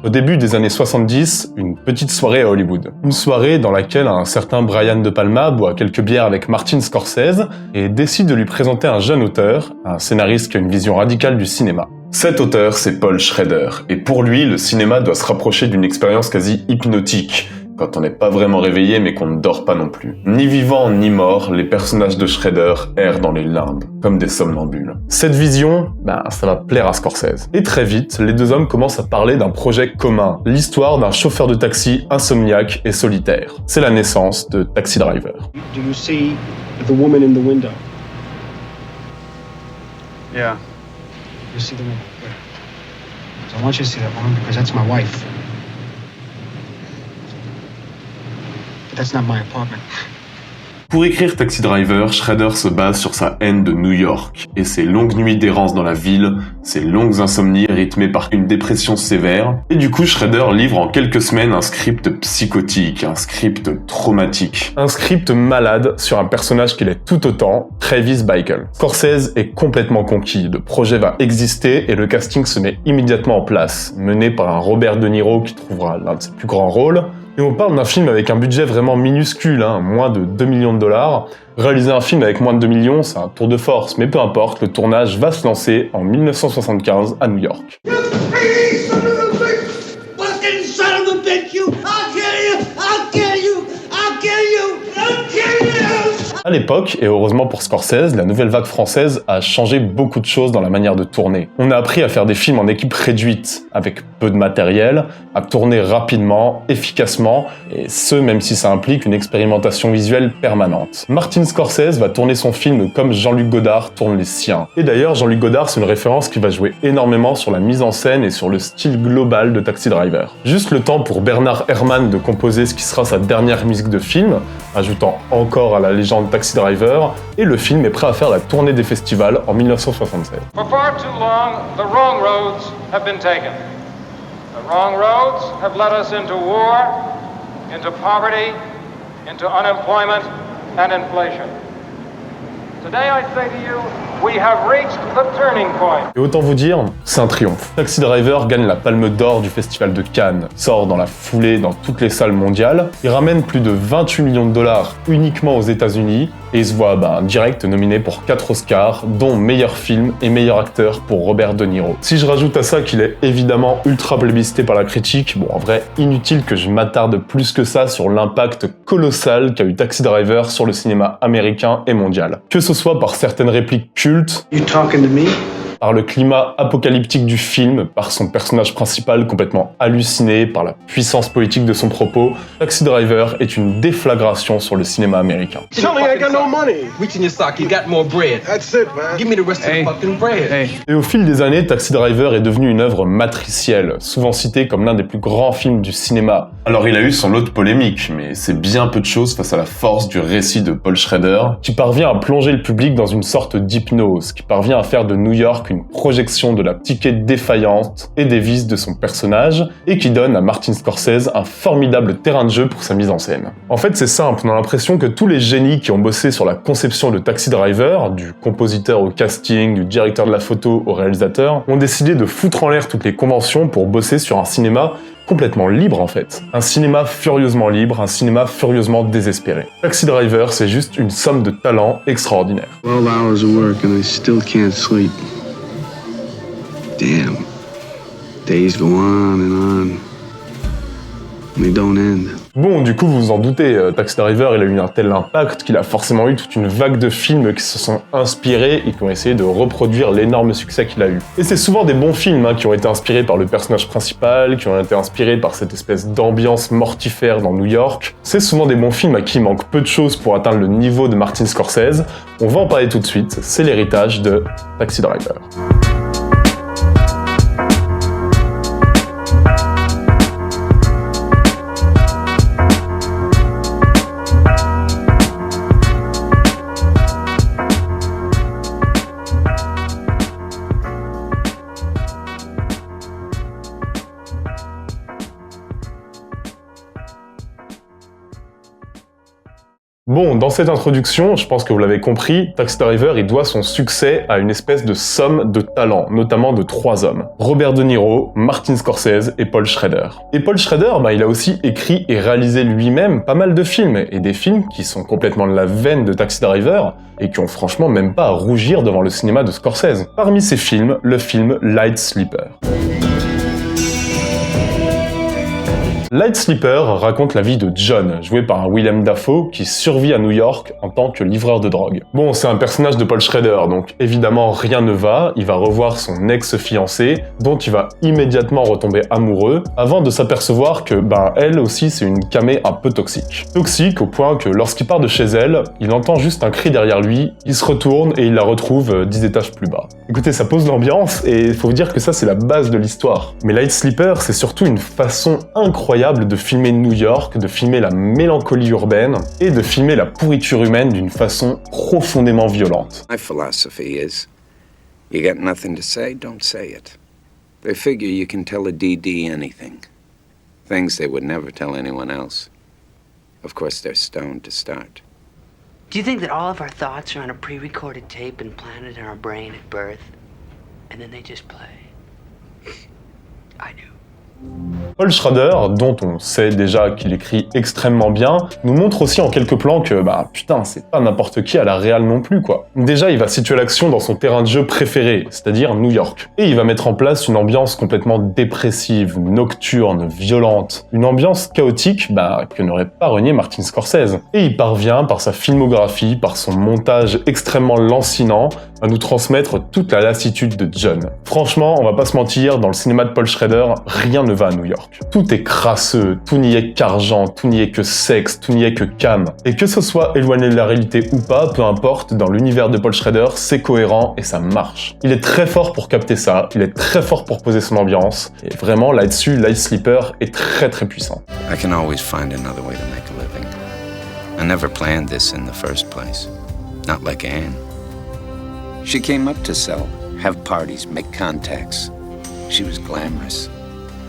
Au début des années 70, une petite soirée à Hollywood. Une soirée dans laquelle un certain Brian De Palma boit quelques bières avec Martin Scorsese et décide de lui présenter un jeune auteur, un scénariste qui a une vision radicale du cinéma. Cet auteur, c'est Paul Schrader, et pour lui, le cinéma doit se rapprocher d'une expérience quasi hypnotique, quand on n'est pas vraiment réveillé mais qu'on ne dort pas non plus. Ni vivant ni mort, les personnages de Schrader errent dans les limbes, comme des somnambules. Cette vision, ça va plaire à Scorsese. Et très vite, les deux hommes commencent à parler d'un projet commun, l'histoire d'un chauffeur de taxi insomniaque et solitaire. C'est la naissance de Taxi Driver. Do you see the woman in the window? Yeah. You see the woman? Where? So I want you to see that woman because that's my wife. But that's not my apartment. Pour écrire Taxi Driver, Schrader se base sur sa haine de New York et ses longues nuits d'errance dans la ville, ses longues insomnies rythmées par une dépression sévère. Et du coup, Schrader livre en quelques semaines un script psychotique, un script traumatique. Un script malade sur un personnage qu'il est tout autant, Travis Bickle. Scorsese est complètement conquis, le projet va exister et le casting se met immédiatement en place, mené par un Robert De Niro qui trouvera l'un de ses plus grands rôles. Et on parle d'un film avec un budget vraiment minuscule, moins de 2 millions de dollars. Réaliser un film avec moins de 2 millions, c'est un tour de force, mais peu importe, le tournage va se lancer en 1975 à New York. À l'époque, et heureusement pour Scorsese, la nouvelle vague française a changé beaucoup de choses dans la manière de tourner. On a appris à faire des films en équipe réduite, avec peu de matériel, à tourner rapidement, efficacement, et ce même si ça implique une expérimentation visuelle permanente. Martin Scorsese va tourner son film comme Jean-Luc Godard tourne les siens. Et d'ailleurs, Jean-Luc Godard, c'est une référence qui va jouer énormément sur la mise en scène et sur le style global de Taxi Driver. Juste le temps pour Bernard Herrmann de composer ce qui sera sa dernière musique de film, ajoutant encore à la légende Taxi Driver, et le film est prêt à faire la tournée des festivals en 1976. For far too long, the wrong roads have been taken. The wrong roads have led us into war, into poverty, into unemployment and inflation. Today I say to you, we have reached the turning point. Et autant vous dire, c'est un triomphe. Taxi Driver gagne la Palme d'Or du Festival de Cannes, sort dans la foulée dans toutes les salles mondiales, il ramène plus de 28 millions de dollars uniquement aux États-Unis, et il se voit direct nominé pour 4 Oscars, dont meilleur film et meilleur acteur pour Robert De Niro. Si je rajoute à ça qu'il est évidemment ultra plébiscité par la critique, en vrai, inutile que je m'attarde plus que ça sur l'impact colossal qu'a eu Taxi Driver sur le cinéma américain et mondial. Que ce soit par certaines répliques cultes, You talking to me? par le climat apocalyptique du film, par son personnage principal complètement halluciné, par la puissance politique de son propos, Taxi Driver est une déflagration sur le cinéma américain. Tell me I got no money. Reach in your sock, you got more bread. That's it, man. Give me the rest of the fucking bread. Et au fil des années, Taxi Driver est devenu une œuvre matricielle, souvent citée comme l'un des plus grands films du cinéma. Alors il a eu son lot de polémiques, mais c'est bien peu de choses face à la force du récit de Paul Schrader, qui parvient à plonger le public dans une sorte d'hypnose, qui parvient à faire de New York une projection de la psyché défaillante et des vices de son personnage, et qui donne à Martin Scorsese un formidable terrain de jeu pour sa mise en scène. En fait, c'est simple, on a l'impression que tous les génies qui ont bossé sur la conception de Taxi Driver, du compositeur au casting, du directeur de la photo au réalisateur, ont décidé de foutre en l'air toutes les conventions pour bosser sur un cinéma complètement libre en fait. Un cinéma furieusement libre, un cinéma furieusement désespéré. Taxi Driver, c'est juste une somme de talents extraordinaire. 12 hours of work and I still can't sleep. Damn. Days go on and on. And they don't end. Bon, du coup, vous vous en doutez, Taxi Driver, il a eu un tel impact qu'il a forcément eu toute une vague de films qui se sont inspirés et qui ont essayé de reproduire l'énorme succès qu'il a eu. Et c'est souvent des bons films qui ont été inspirés par le personnage principal, qui ont été inspirés par cette espèce d'ambiance mortifère dans New York. C'est souvent des bons films à qui il manque peu de choses pour atteindre le niveau de Martin Scorsese. On va en parler tout de suite, c'est l'héritage de Taxi Driver. Bon, dans cette introduction, je pense que vous l'avez compris, Taxi Driver, il doit son succès à une espèce de somme de talents, notamment de 3 hommes. Robert De Niro, Martin Scorsese et Paul Schrader. Et Paul Schrader, il a aussi écrit et réalisé lui-même pas mal de films, et des films qui sont complètement de la veine de Taxi Driver, et qui ont franchement même pas à rougir devant le cinéma de Scorsese. Parmi ces films, le film Light Sleeper. Light Sleeper raconte la vie de John, joué par un Willem Dafoe qui survit à New York en tant que livreur de drogue. Bon, c'est un personnage de Paul Schrader, donc évidemment rien ne va, il va revoir son ex-fiancée, dont il va immédiatement retomber amoureux, avant de s'apercevoir que, elle aussi c'est une camée un peu toxique. Toxique au point que lorsqu'il part de chez elle, il entend juste un cri derrière lui, il se retourne et il la retrouve 10 étages plus bas. Écoutez, ça pose l'ambiance et il faut vous dire que ça c'est la base de l'histoire. Mais Light Sleeper, c'est surtout une façon incroyable de filmer New York, de filmer la mélancolie urbaine et de filmer la pourriture humaine d'une façon profondément violente. My philosophy is, you got nothing to say, don't say it. They figure you can tell a DD anything. Things they would never tell anyone else. Of course, they're stoned to start. Do you think that all of our thoughts are on a pre-recorded tape implanted in our brain at birth, and then they just play? I do. Paul Schrader, dont on sait déjà qu'il écrit extrêmement bien, nous montre aussi en quelques plans que, putain, c'est pas n'importe qui à la réal non plus, quoi. Déjà, il va situer l'action dans son terrain de jeu préféré, c'est-à-dire New York. Et il va mettre en place une ambiance complètement dépressive, nocturne, violente. Une ambiance chaotique, que n'aurait pas renié Martin Scorsese. Et il parvient, par sa filmographie, par son montage extrêmement lancinant, à nous transmettre toute la lassitude de John. Franchement, on va pas se mentir, dans le cinéma de Paul Schrader, rien ne va à New York. Tout est crasseux, tout n'y est qu'argent, tout n'y est que sexe, tout n'y est que cam. Et que ce soit éloigné de la réalité ou pas, peu importe, dans l'univers de Paul Schrader, c'est cohérent et ça marche. Il est très fort pour capter ça, il est très fort pour poser son ambiance, et vraiment là-dessus, Light Sleeper est très très puissant. I can always find another way to make a living. I never planned this in the first place. Not like Anne. She came up to sell, have parties, make contacts. She was glamorous.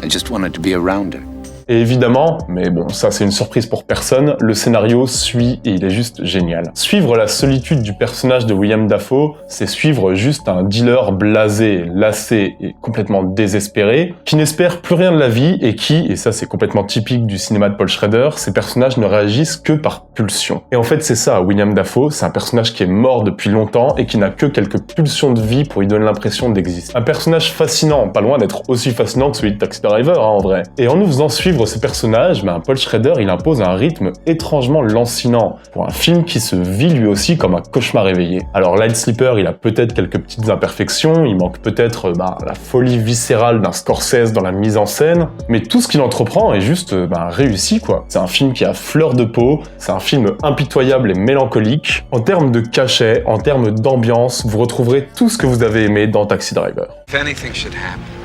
I just wanted to be around her. Et évidemment, mais bon, ça c'est une surprise pour personne, le scénario suit et il est juste génial. Suivre la solitude du personnage de Willem Dafoe, c'est suivre juste un dealer blasé, lassé et complètement désespéré, qui n'espère plus rien de la vie et qui, et ça c'est complètement typique du cinéma de Paul Schrader, ces personnages ne réagissent que par pulsion. Et en fait c'est ça, Willem Dafoe, c'est un personnage qui est mort depuis longtemps et qui n'a que quelques pulsions de vie pour lui donner l'impression d'exister. Un personnage fascinant, pas loin d'être aussi fascinant que celui de Taxi Driver, en vrai. Et en nous faisant suivre ces personnages, Paul Schrader, il impose un rythme étrangement lancinant pour un film qui se vit lui aussi comme un cauchemar éveillé. Alors Light Sleeper, il a peut-être quelques petites imperfections, il manque peut-être la folie viscérale d'un Scorsese dans la mise en scène, mais tout ce qu'il entreprend est juste réussi, quoi. C'est un film qui a fleur de peau, c'est un film impitoyable et mélancolique. En termes de cachet, en termes d'ambiance, vous retrouverez tout ce que vous avez aimé dans Taxi Driver. If anything should happen to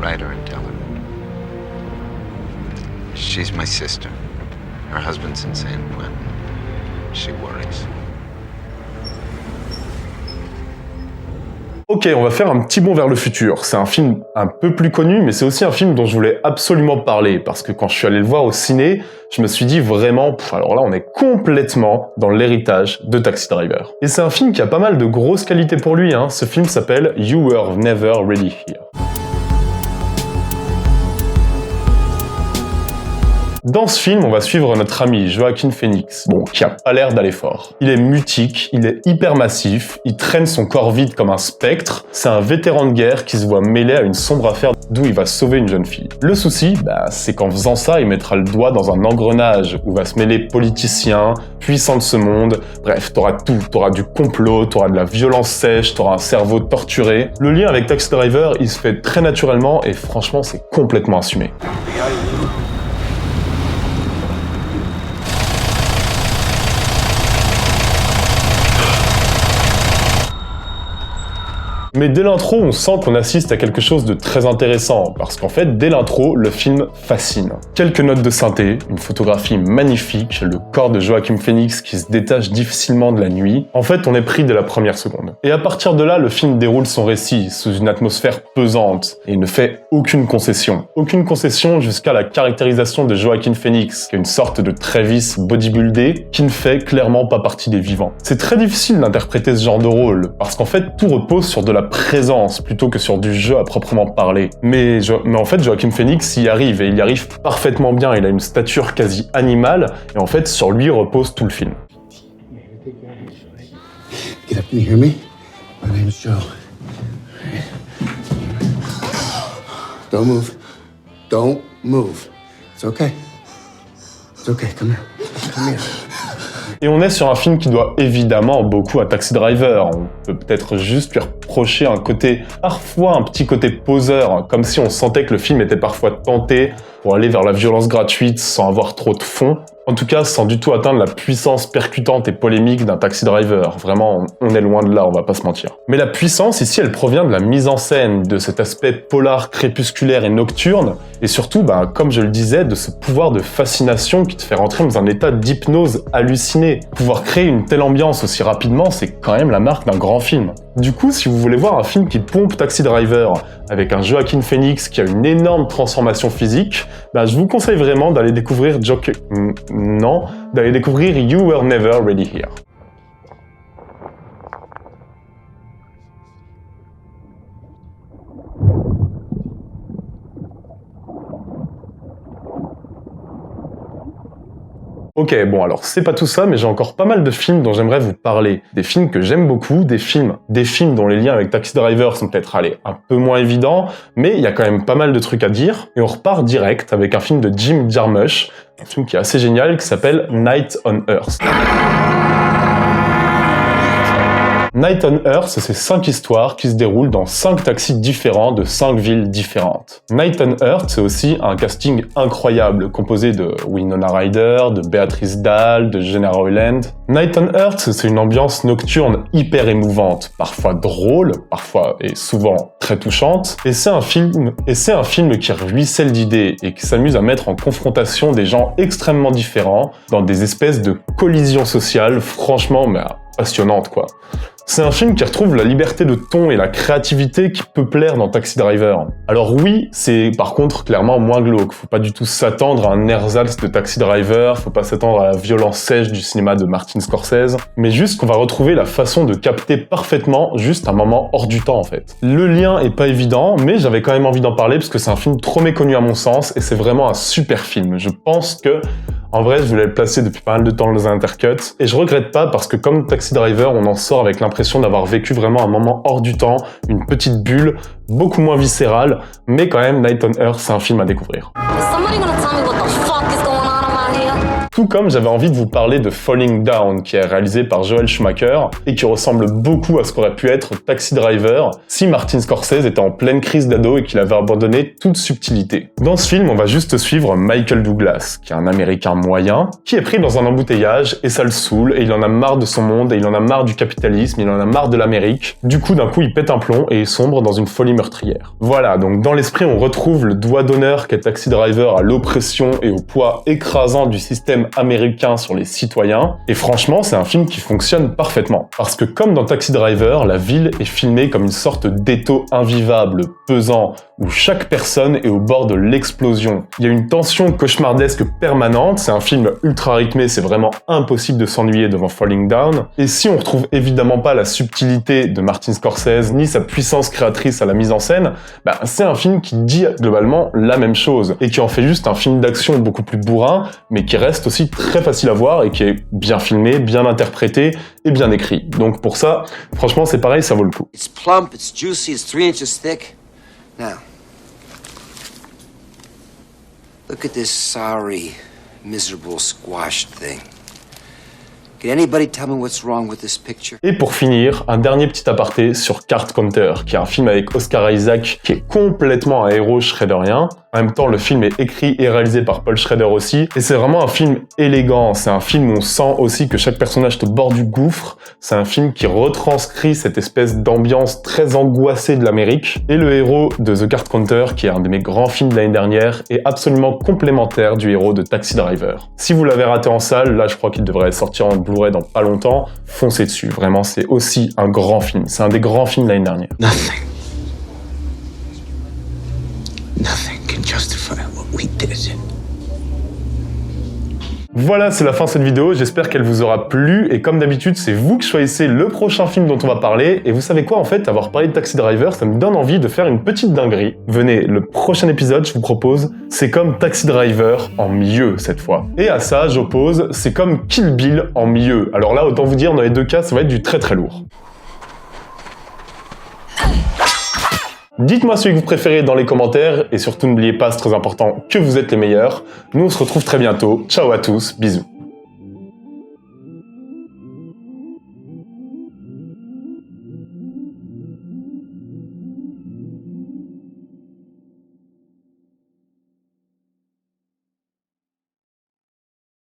me, write her and tell her. She's my sister. Her husband's in San Quentin. She worries. Ok, on va faire un petit bond vers le futur. C'est un film un peu plus connu, mais c'est aussi un film dont je voulais absolument parler, parce que quand je suis allé le voir au ciné, je me suis dit vraiment, alors là on est complètement dans l'héritage de Taxi Driver. Et c'est un film qui a pas mal de grosses qualités pour lui, hein. Ce film s'appelle You Were Never Really Here. Dans ce film, on va suivre notre ami Joaquin Phoenix, qui a pas l'air d'aller fort. Il est mutique, il est hyper massif, il traîne son corps vide comme un spectre, c'est un vétéran de guerre qui se voit mêlé à une sombre affaire d'où il va sauver une jeune fille. Le souci, c'est qu'en faisant ça, il mettra le doigt dans un engrenage où va se mêler politiciens, puissants de ce monde, bref, t'auras tout, t'auras du complot, t'auras de la violence sèche, t'auras un cerveau torturé. Le lien avec Taxi Driver, il se fait très naturellement et franchement, c'est complètement assumé. Mais dès l'intro, on sent qu'on assiste à quelque chose de très intéressant, parce qu'en fait, dès l'intro, le film fascine. Quelques notes de synthé, une photographie magnifique, le corps de Joaquin Phoenix qui se détache difficilement de la nuit. En fait, on est pris dès la première seconde. Et à partir de là, le film déroule son récit sous une atmosphère pesante et ne fait aucune concession. Aucune concession jusqu'à la caractérisation de Joaquin Phoenix, qui est une sorte de Travis bodybuildé qui ne fait clairement pas partie des vivants. C'est très difficile d'interpréter ce genre de rôle, parce qu'en fait, tout repose sur de la présence plutôt que sur du jeu à proprement parler. Mais en fait, Joaquin Phoenix y arrive, et il y arrive parfaitement bien. Il a une stature quasi animale, et en fait, sur lui repose tout le film. Get up, can you hear me? My name's Joe. Don't move. Don't move. It's okay. It's okay, come here. Come here. Et on est sur un film qui doit évidemment beaucoup à Taxi Driver. On peut peut-être juste lui reprocher un côté, parfois un petit côté poseur, comme si on sentait que le film était parfois tenté pour aller vers la violence gratuite sans avoir trop de fond. En tout cas, sans du tout atteindre la puissance percutante et polémique d'un Taxi Driver. Vraiment, on est loin de là, on va pas se mentir. Mais la puissance, ici, elle provient de la mise en scène, de cet aspect polar, crépusculaire et nocturne, et surtout, comme je le disais, de ce pouvoir de fascination qui te fait rentrer dans un état d'hypnose halluciné. Pouvoir créer une telle ambiance aussi rapidement, c'est quand même la marque d'un grand film. Du coup, si vous voulez voir un film qui pompe Taxi Driver, avec un Joaquin Phoenix qui a une énorme transformation physique, je vous conseille vraiment d'aller découvrir d'aller découvrir You Were Never Really Here. Ok, bon alors c'est pas tout ça, mais j'ai encore pas mal de films dont j'aimerais vous parler. Des films que j'aime beaucoup, des films dont les liens avec Taxi Driver sont peut-être un peu moins évidents, mais il y a quand même pas mal de trucs à dire. Et on repart direct avec un film de Jim Jarmusch, un film qui est assez génial, qui s'appelle Night on Earth. Night on Earth, c'est 5 histoires qui se déroulent dans 5 taxis différents de 5 villes différentes. Night on Earth, c'est aussi un casting incroyable, composé de Winona Ryder, de Beatrice Dahl, de Gena Rowland. Night on Earth, c'est une ambiance nocturne hyper émouvante, parfois drôle, parfois et souvent très touchante, et c'est un film qui ruisselle d'idées et qui s'amuse à mettre en confrontation des gens extrêmement différents dans des espèces de collisions sociales, franchement, passionnantes quoi. C'est un film qui retrouve la liberté de ton et la créativité qui peut plaire dans Taxi Driver. Alors oui, c'est par contre clairement moins glauque. Faut pas du tout s'attendre à un ersatz de Taxi Driver, faut pas s'attendre à la violence sèche du cinéma de Martin Scorsese, mais juste qu'on va retrouver la façon de capter parfaitement juste un moment hors du temps en fait. Le lien est pas évident, mais j'avais quand même envie d'en parler parce que c'est un film trop méconnu à mon sens et c'est vraiment un super film. Je pense que en vrai, je voulais le placer depuis pas mal de temps dans un intercut, et je regrette pas parce que comme Taxi Driver, on en sort avec l'impression d'avoir vécu vraiment un moment hors du temps, une petite bulle, beaucoup moins viscérale, mais quand même, Night on Earth, c'est un film à découvrir. Tout comme j'avais envie de vous parler de Falling Down, qui est réalisé par Joel Schumacher, et qui ressemble beaucoup à ce qu'aurait pu être Taxi Driver si Martin Scorsese était en pleine crise d'ado et qu'il avait abandonné toute subtilité. Dans ce film, on va juste suivre Michael Douglas, qui est un Américain moyen, qui est pris dans un embouteillage, et ça le saoule, et il en a marre de son monde, et il en a marre du capitalisme, il en a marre de l'Amérique. Du coup, d'un coup, il pète un plomb, et il sombre dans une folie meurtrière. Voilà, donc dans l'esprit, on retrouve le doigt d'honneur qu'est Taxi Driver à l'oppression et au poids écrasant du système américain sur les citoyens, et franchement c'est un film qui fonctionne parfaitement. Parce que comme dans Taxi Driver, la ville est filmée comme une sorte d'étau invivable, pesant, où chaque personne est au bord de l'explosion. Il y a une tension cauchemardesque permanente, c'est un film ultra rythmé, c'est vraiment impossible de s'ennuyer devant Falling Down, et si on retrouve évidemment pas la subtilité de Martin Scorsese, ni sa puissance créatrice à la mise en scène, c'est un film qui dit globalement la même chose, et qui en fait juste un film d'action beaucoup plus bourrin, mais qui reste aussi très facile à voir et qui est bien filmé, bien interprété et bien écrit. Donc pour ça, franchement c'est pareil, ça vaut le coup. It's plump, it's juicy, it's 3 inches thick. Now, look at this sorry, miserable, squashed thing. Can anybody tell me what's wrong with this picture? Et pour finir, un dernier petit aparté sur Card Counter, qui est un film avec Oscar Isaac qui est complètement un héros shredderien. En même temps, le film est écrit et réalisé par Paul Schrader aussi, et c'est vraiment un film élégant. C'est un film où on sent aussi que chaque personnage est au bord du gouffre. C'est un film qui retranscrit cette espèce d'ambiance très angoissée de l'Amérique. Et le héros de The Card Counter, qui est un de mes grands films de l'année dernière, est absolument complémentaire du héros de Taxi Driver. Si vous l'avez raté en salle, là je crois qu'il devrait sortir en Blu-ray dans pas longtemps, foncez dessus. Vraiment, c'est aussi un grand film. C'est un des grands films de l'année dernière. Nothing can justify what we did. Voilà, c'est la fin de cette vidéo, j'espère qu'elle vous aura plu, et comme d'habitude, c'est vous qui choisissez le prochain film dont on va parler, et vous savez quoi, en fait, avoir parlé de Taxi Driver, ça me donne envie de faire une petite dinguerie. Venez, le prochain épisode, je vous propose, c'est comme Taxi Driver en mieux, cette fois. Et à ça, j'oppose, c'est comme Kill Bill en mieux. Alors là, autant vous dire, dans les deux cas, ça va être du très très lourd. Dites-moi celui que vous préférez dans les commentaires, et surtout n'oubliez pas, c'est très important, que vous êtes les meilleurs. Nous on se retrouve très bientôt, ciao à tous, bisous.